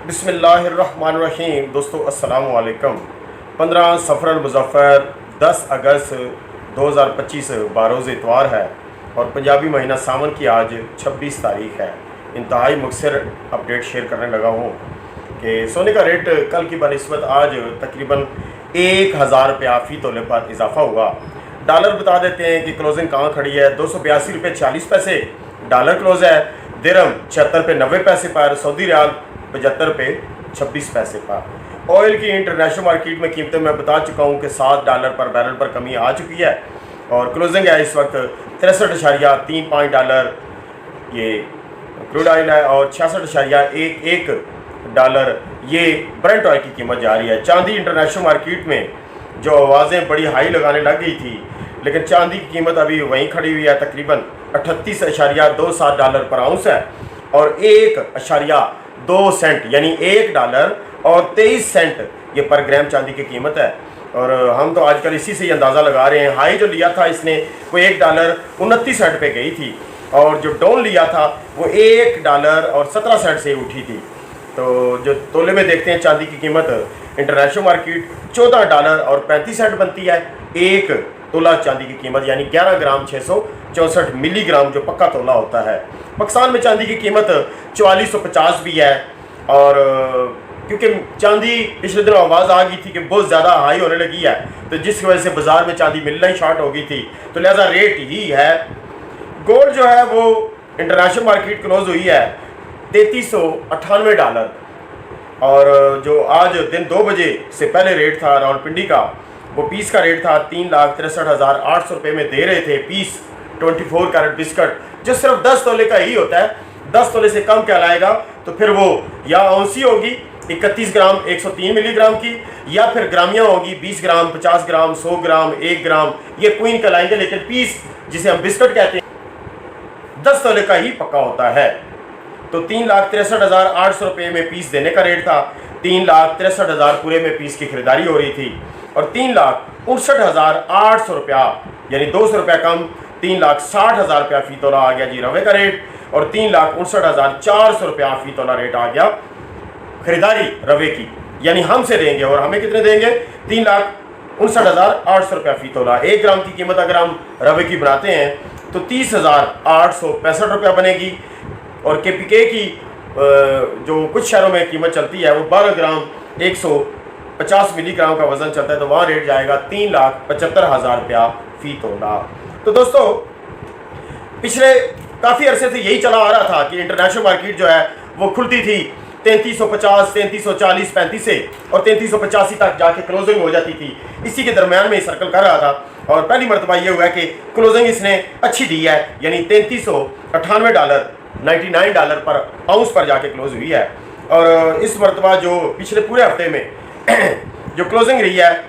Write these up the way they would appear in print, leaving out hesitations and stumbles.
बिस्मिल्लाहिर्रहमानिर्रहीम। दोस्तों अस्सलाम वालेकुम। 15 सफ़र मुज़फ़्फ़र 10 अगस्त 2025 बारोज़ इतवार है और पंजाबी महीना सावन की आज 26 तारीख़ है। इंतहाई मुख्तसर अपडेट शेयर करने लगा हूँ कि सोने का रेट कल की बनिस्बत आज तकरीबन 1000 रुपया फ़ी तोले पर इजाफ़ा हुआ। डॉलर बता देते हैं कि क्लोजिंग कहाँ खड़ी है। 282 रुपये 40 पैसे डॉलर क्लोज़ है। दिरहम 76 रुपये 90 पैसे पर। सऊदी रियाल 75 रुपये 26 पैसे पर। ऑयल की इंटरनेशनल मार्केट में कीमतें मैं बता चुका हूँ कि $7 पर बैरल पर कमी आ चुकी है और क्लोजिंग है इस वक्त 63.35 डॉलर ये क्रूड ऑयल है और 66.11 डॉलर ये ब्रेंट ऑयल की कीमत जा रही है। चांदी इंटरनेशनल मार्केट में जो आवाज़ें बड़ी हाई लगाने लग गई थी, लेकिन चांदी की कीमत अभी वहीं खड़ी हुई है, तकरीबन 38.27 डॉलर पर आउंस है और 1.2 सेंट यानी $1 और 23 सेंट ये पर ग्राम चांदी की कीमत है। और हम तो आजकल इसी से ही अंदाज़ा लगा रहे हैं। हाई जो लिया था इसने वो $1.29 पे गई थी और जो डाउन लिया था वो $1 और 17 सेंट से उठी थी। तो जो तोले में देखते हैं चांदी की कीमत इंटरनेशनल मार्केट $14 और 35 सेंट बनती है। एक तोला चांदी की कीमत यानी 11 ग्राम 664 मिलीग्राम जो पक्का तोला होता है। पाकिस्तान में चांदी की कीमत 4450 भी है और क्योंकि चांदी पिछले दिनों आवाज़ आ गई थी कि बहुत ज़्यादा हाई होने लगी है, तो जिसकी वजह से बाज़ार में चांदी मिलना ही शॉर्ट हो गई थी, तो लिहाजा रेट ही है। गोल्ड जो है वो इंटरनेशनल मार्केट क्लोज हुई है $3398 और जो आज दिन 2 बजे से पहले रेट था रावलपिंडी का, वो पीस का रेट था 3,63,800 रुपये में दे रहे थे। पीस 24 कैरेट बिस्कट जो सिर्फ 10 तोले का ही होता है, 10 तोले से कम कहलाएगा तो फिर वो या औंसी होगी 31 ग्राम 103 मिलीग्राम की, या फिर ग्रामियाँ होगी 20 ग्राम 50 ग्राम 100 ग्राम 1 ग्राम, ये क्वीन कहलाएंगे। लेकिन पीस जिसे हम बिस्कट कहते हैं 10 तोले का ही पक्का होता है। तो 3,63,800 रुपये में पीस देने का रेट था। 3,63,000 पूरे में पीस की खरीदारी हो रही थी और 3,59,800 रुपया यानी 200 रुपया कम 3,60,000 रुपया फ़ी तोला आ गया जी रवे का रेट और 3,59,400 रुपया फ़ी तोला रेट आ गया खरीदारी रवे की, यानी हमसे देंगे और हमें कितने देंगे 3,59,800 रुपया फ़ी तोला। 1 ग्राम की कीमत अगर हम रवे की बनाते हैं तो 30,865 रुपया बनेगी और KPK की जो कुछ शहरों में कीमत चलती है वो 12 ग्राम 150 मिलीग्राम का वज़न चलता है, तो वहाँ रेट जाएगा 3,75,000 रुपया फ़ी तोला। तो दोस्तों पिछले काफ़ी अरसे से यही चला आ रहा था कि इंटरनेशनल मार्केट जो है वो खुलती थी 3350, 3340, 35 से और 3385 तक जाके क्लोजिंग हो जाती थी। इसी के दरमियान में सर्कल कर रहा था और पहली मरतबा ये हुआ कि क्लोजिंग इसने अच्छी दी है, यानी $3398 $99 पर आउंस पर जाके क्लोज हुई है। और इस मरतबा जो पिछले पूरे हफ्ते में जो क्लोजिंग रही है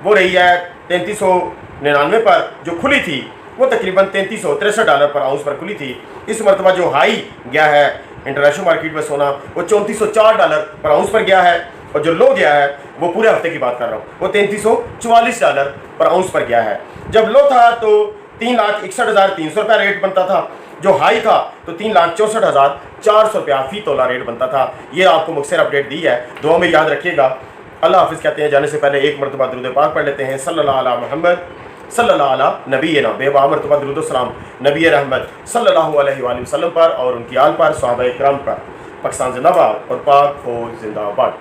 वो रही है 3399 पर, जो खुली थी वो तकरीबन $3363 पर आउंस पर खुली थी। इस मरतबा जो हाई गया है इंटरनेशनल मार्केट में सोना वो $3404 पर आउंस पर गया है और जो लो गया है वो पूरे हफ्ते की बात कर रहा हूँ वो $3344 पर आउंस पर गया है। जब लो था तो 3,61,300 रुपया रेट बनता था, जो हाई था तो 3,64,400 रुपया फ़ी तोला रेट बनता था। ये आपको मुख्तसर अपडेट दी है, दुआ में याद रखिएगा। अल्लाह हाफ़िज़ कहते हैं, जाने से पहले एक मरतबा दुरूद पाक पढ़ लेते हैं। सल्लल्लाहु अला मुहम्मद सल्लल्लाहु अला नबीना, बेवा मरतबा दुरूद सलाम नबी रहमत सल्लल्लाहु अलैहि वसल्लम पर और उनकी आल पर, सहाबा इकराम पर। पाकिस्तान जिंदाबाद और पाक फौज जिंदाबाद।